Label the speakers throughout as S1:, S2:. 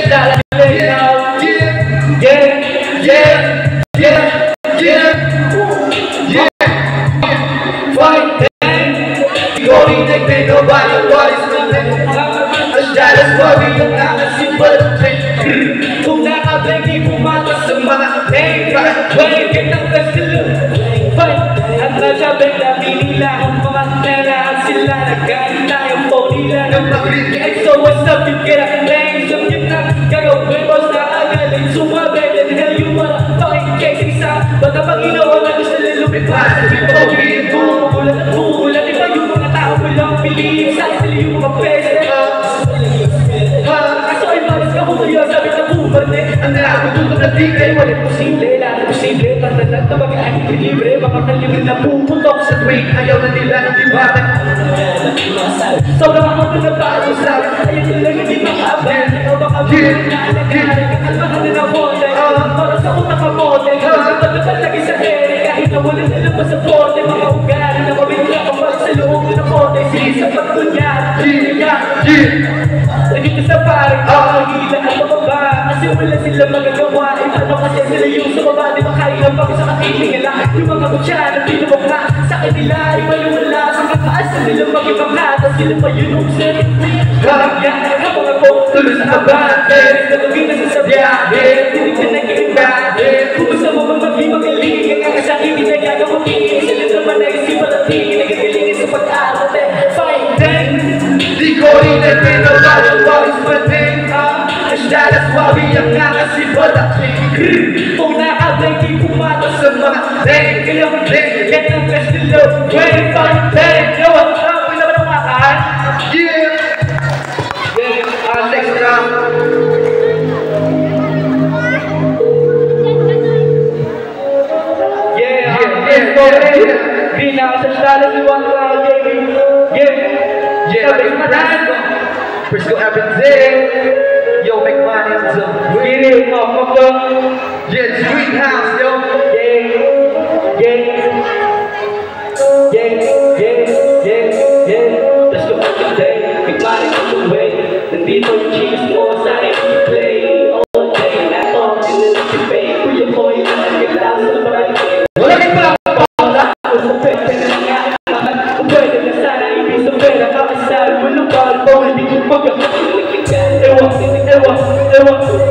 S1: That yeah, fight going like they nobody what is nothing. Ang dalas worry yung nakasimple. Kung nakablang di pumatas sa mga kaya balikin ng kasilo. Fight ang nasabing na pinila ang mga narahan sila. Nagkain tayong phone nila ng mag-react. So what's up, you get a plane. So yun na gagawin mo sa agaling sumabay. And hell you wanna fucking case isa. Baka Panginoon na gusto nila lumipad. Pagpapagin mo, magulat at magulat. Iba yung mga tao walang piling. Sa sila yung mga pwede. Kaso ay malas ka mo kayo. Sabi na bumarte. Ang nakakututong na di kayo. Walang posible, lahat posible. Tandalag na mag-aani libre. Baka kalimutin na puputok sa tweet. Ayaw na nila ng dibaran. Sobrang ako na nagbago sa akin. Ayaw nila hindi makaabay. O baka bulit na alagarin. Kakalmahan na na bote. Para sa utak ka bote. Pagkatal lagi sa ere. Kahit na wala nila pa sa bote. Mga ugali na mabigla ka pa sa loob na bote. Sige sa pagkunyat. Lagi ka sa pare. Hila at mababa. Kasi wala sila magagawa. Ano kasi sila yung sa baba. Di makaya pag sa kakiling nila. Yung mga kutsa na pinabaka. Sa kanila ay malumala. Sa kakaas na nila mag-ibang hata. Sila pa yun ang sir. Karagyan habang ako tuloy sa abate. Nagawin na sa biyahe. Hindi ka nag-iibate. Kung gusto mo ba mag-ibagaling. Ang sa akin hindi nagagawin. Sila naman ay isiparating. Nagagalingin sa pag-arte. Fight then. Di ko rin na pinawala. Walis matin. Ang dalas wabi ang nakasiparating. Kung nakabay di pumatas sa mga leg. Kaya get ng festival. 25 then. Yo, what's up? Next round. Green now sa style if you want Frisco everything. Yo, make money on some green motherfucker. Yeah, it's greenhouse, yo. Let's go today. Make money on the way. Nandito yung cheese mo sa akin you play all day. Nato, sinilip yung pay. Kuya ko yung nagkagalaw sa barangay. Wala kayo pala pala. Kung sa pwede na nga naman. Kung pwede na sana ibig sa pera. Kakasal mo ng balbo. Hindi ko pagkakalikigan. Ewan.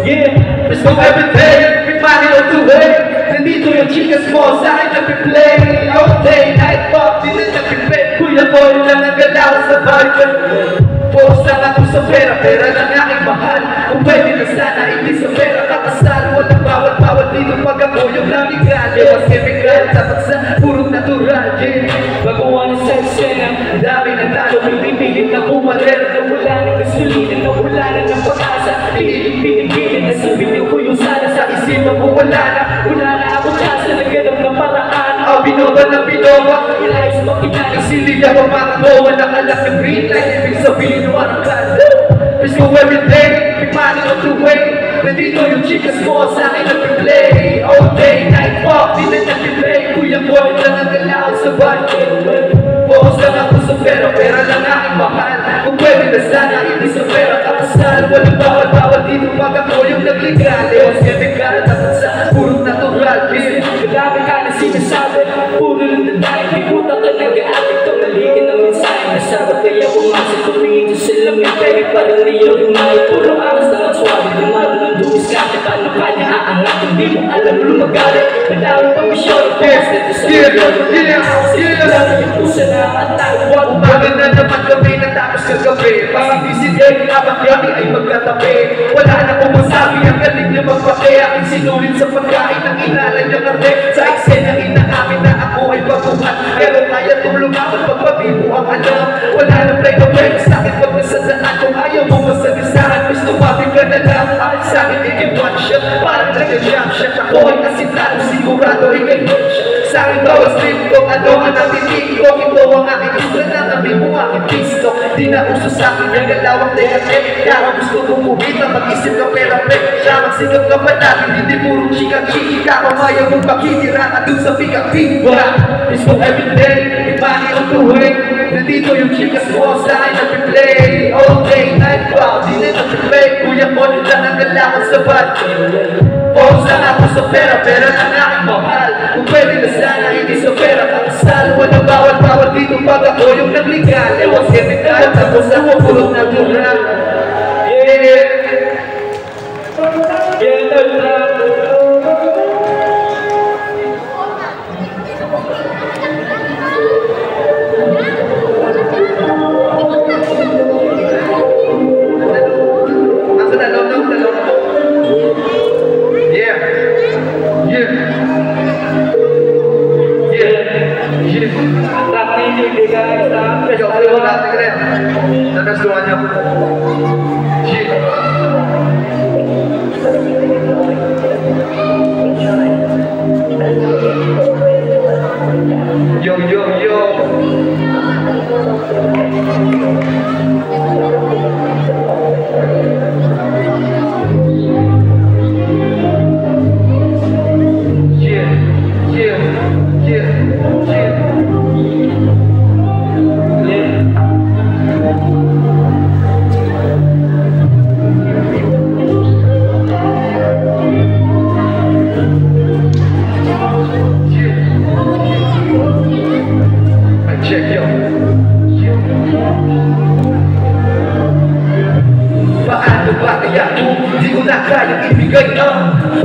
S1: Yeah. Let's go every day. Make money on the way. Nandito yung chicas mo sa akin nag-play all day. Night pop, di na nag-play. Kuya ko yung nagkagalaw sa barangay. Post lang ako sa pera, pera lang aking mahal. Kung pwede na sana, hindi sa pera kakasal. Walang bawal dito pag ako yung namigal. Ewas chemical, dapat sa purong natural. Magawa na sa eksena, dami ng talo. Pinipilit na kumalera, na wala ng gasolina, na wala na ng pag-asa. Pinipilit na sabihin ko yung sana sa isipan ko wala na ako chance na nagganap ng paraan. Binoba na binoba, ilayos mo kinakasili ako mga gawa nakalak ng green light. Ibig sabihin yung arangkan. Let's go every day, make money on the way. Nandito yung chicas mo sa akin nag-play all day, night pop, di na nag-play. Kuya boy lang ang galaw sa budget. Post lang ako sa pera lang aking mahal. Kung pwede na sana, hindi sa pera kakasal. Walang bawal dito pag ako yung nagligal. Ewas chemical, dapat sa purong natural. Kadami ka na sinasabi, puro lang na tayo. May puta ka nag-aatik kang naligin ng mensahe. Nasabat kaya pumasok ko pingin sila may pwede parang Rio Lumay. Puro angas na ang swabe, lumalo ng dumis ka. Paano kanya aangat, hindi mo alam lumagalit. Madami pa misyon, post nito sa video. Sila lang yung pusa na ang tawag. Umaga na naman kami natapos kagabi. Pag-isidin, habang kami ay magkatabi. Wala na kong masabi, ang galing niya magpake. Aking sinulit sa pagkain ng inalay niya karte. Sa eksena inaamin na ako ay baguhan. Pero kaya tulungan pagpabibo ang alam. Wala na break sa akin pag nasadaan. Kung ayaw mo masalisahan, mas tumapin ka na lang. Akin sa akin ikiwan siya, parang nag-jump siya. Ako ay asitado, sigurado ikay siya. Sa akin bawas rin kung ano ang natitig ko. Ito ang aking isla na kami mo aking pisto. Di na uso sa akin yung galawang teka-tek. Kaya gusto kong kumita, mag-isip ka pera plek. Siya magsigap ka pa natin, hindi puro chika-chiki. Kakamayaw mong pakitira ka dun sa pika-pika. Let's go every day, make money on the way.
S2: nandito yung chicas mo sa akin nag-play all day, night, wow, di na nag-play. Kuya ko, nila nang kailangan sabat. Focus lang ako sa pera, pera na aking mahal. Kung pwede na sana, hindi sa pera kakasal. Walang bawal dito pag ako yung nagligal. Ewan chemical, tapos ako pulot na mura.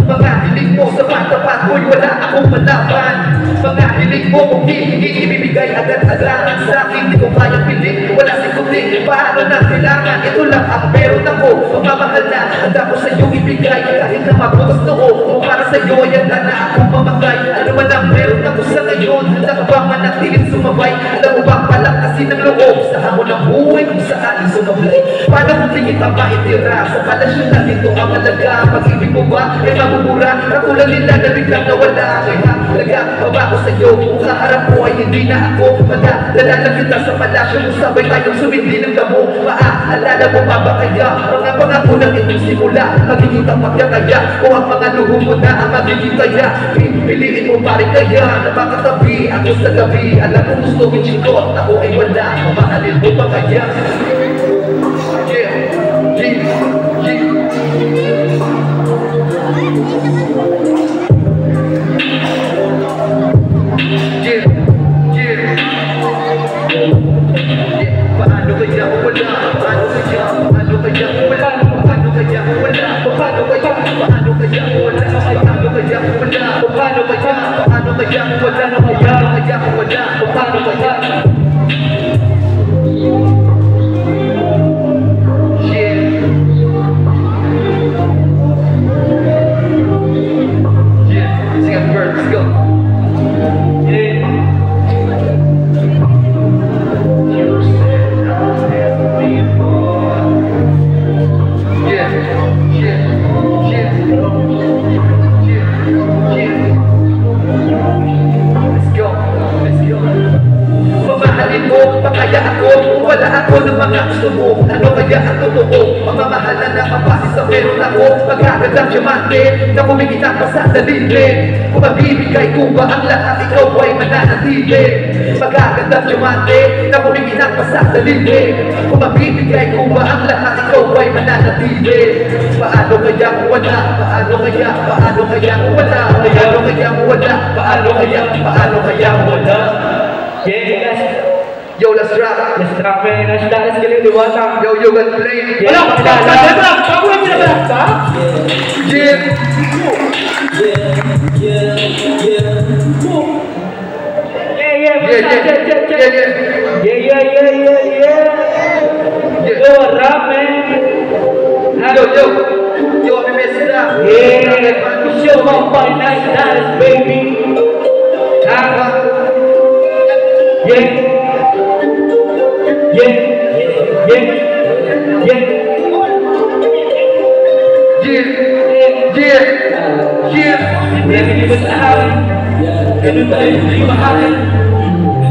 S2: Mga hiling mo sa patapat ko'y wala akong malaban. Mga hiling mo kung hindi ibibigay agad-agaran sa akin, di ko kayang piling, wala sikutin. Paano na kailangan, ito lang ang meron ako. Mamamahal na, handa ko sa'yo ibigay. Kahit na mabutas noo, kung para sa'yo ay handa na akong mamagay. Ano man ang meron ako sa ngayon, handa ka bang manatiling sumabay? Alam mo ba palang kasi ng loob sa hamon ng buhay kung saan sumablay? Paano kung tingin ang maitira sa palasyon na dito ang alaga? Pag-ibig mo ba ay mamumura? Katulad nila na biglang nawala. Kaya halaga, baba ko sa'yo. Kung kaharap mo ay hindi na ako madadala na kita sa palasyo kung sabay tayong sumindi ng damo. Maaalala mo pa ba kaya mga pangako ng itong simula? Magiging tapat ka kaya o ang mga luho mo na ang magiging kaya? Piliin mo pa rin kaya na makatabi ako sa gabi. Alam mo gusto mo chikot, ako ay wala. Mamahalin mo pa kaya? Paano kaya wala? Paano kaya? Paano kaya wala? Paano kaya wala? Paano kaya? Paano kaya wala? Paano kaya wala? Paano kaya? Paano kaya wala? Paano kaya wala? Paano kaya? Gusto mo, ano kaya ang totoo? Mamamahalan na mapasi sa meron ako. Magagad ang diamante na kumikita pa sa dalili. Kung mabibigay ko ba ang lahat, ikaw ay mananatili. Magagad ang diamante na kumikita pa sa dalili. Kung mabibigay ko ba ang lahat, ikaw ay mananatili. Paano kaya kung wala? Paano kaya? Paano kaya kung wala? Paano kaya kung wala? Paano kaya? Paano kaya kung wala? Yo, let's rap.
S1: Let's rap, man. Let's dance. Galing diwata.
S2: Yo, let's play.
S1: Wala ka ba? Bago na pinabalak ka?
S2: Yeah.
S1: Yo, rap, man.
S2: Yo, I'm messing up.
S1: Yeah. Show up by night dance, baby. Ganun tayo hindi mahalin.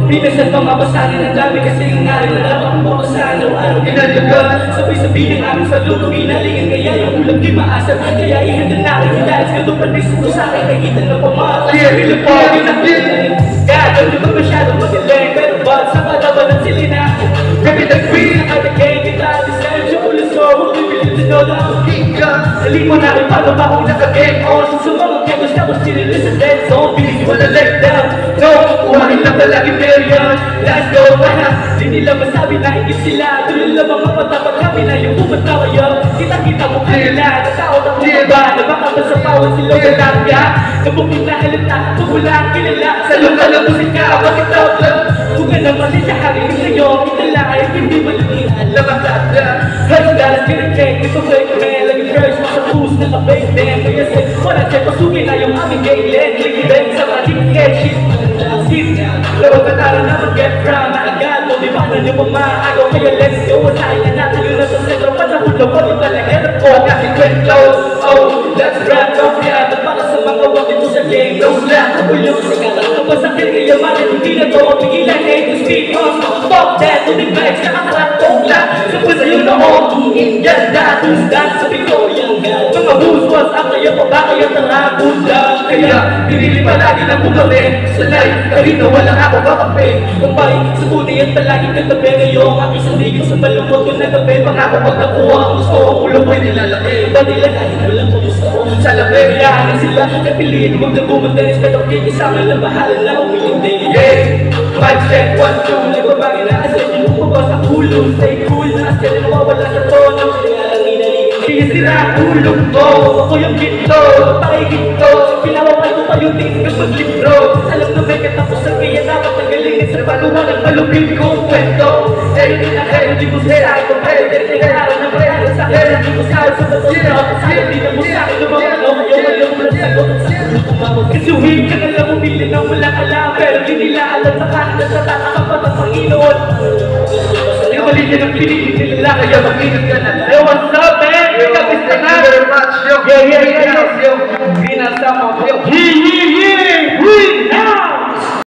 S1: Pinasan pang mabasahin ang dami kasi yung ngayon na dapat mo sa araw-araw ginagawa. Sabay-sabay ng aming saludo, inalingan kaya yung ulam di maasal. Kaya ihanda na aking dahil sa lupad may suko sa akin, nakita na pamahal. Pilang po, pinagin. Kaya doon di ba masyadong magaling, pero ba sa patawa ng silina
S2: with the green.
S1: At the game, kita deserve you full of soul. We really to know that I'm
S2: King Kong.
S1: Dali mo na rin paano ba kung naka-game on. Sa mga kegos na kung sinili sa dead zone. Bilis mo na let down. No, kuhain lang palagi million. Let's go, di nila masabi na higit sila. Tuloy lang mga mata pag kami na yung pumatawa yun. Kita-kita mo kanila. Natao na kung ba na baka masapawan sila galapya. Nabukit na halata, pagmula ang kilala. Sa lokal na musika, bakit daw lang? Kung ka naman nilahari sa'yo, kitala ay hindi malilihan.
S2: Lamakada.
S1: Hustlers, kinikek, ito fake man. Lagi first, sa puso na ka-fake man. Kaya say, wala siya, pasukin na yung aming gaylen. Clickbait sa matikket, shit. Pero katara na mag-get from agad. Kung di ba na niyo pamaagaw, kaya let's go. Wasahin na natin yun na sa sentro. Panahon na po, ito na head ko. Kasi kwento, oh, let's rap, don't yeah. Para sa mga wag ito sa game, no slap. Kapulong sa kalang kapasakit, kaya malit hindi na to. Pigilan, hate to speak on. Fuck that, to the bags, nakakarap, tongla. Sa pusa yun na mo, Indian dad, who's that? Sabi ko, yung gad. Mga who's what's up, kaya pa ba kaya tarabos lang. Kaya, pinili palagi ng bumabi sa life. Kahit na wala ako kakape. Kumpay, sa puti yan palagi katabi. Ngayong aking sandigin sa malungkot ko na gabi. Pangako pag nakuha ang gusto ko, ulo ko'y nilalaki. Ba nila kahit walang gusto ko sa labi. Kaya sila, napiliin huwag na bumundanis. Pero kikisama lang bahala na umilindi. Yeah! Mic check, 1, 2. Nagbabagay na asin yung pagbawas sa ulo. Stay cool, nasa rin mawawala sa tono. Kaya lang inaligin. Kaya sila ulong ko. Ako yung ginto, pakiginto. Pinawawal ko pa yung tingin kapag libro. Alam na may katapusan kaya dapat nagalingin sa paluwa ng malupin kong kwento. Pero di na kayo, di ko sa ko. Pero di na araw na preno sa akin. Di ko sa sa bato na ako. Sa'yo di na mo sa akin. Lumawan ako, ayaw mo lang sagot. Kasi huwag ka na lang umili ng walang alam. Pero di nila alam sa kanan at sa tata ka pa ng Panginoon. Yung mali ka ng pinigil nila kaya mag-ingat ka na. Hey, what's up, man?
S2: Thank you very much, yo.
S1: Yeah. Green and Sama.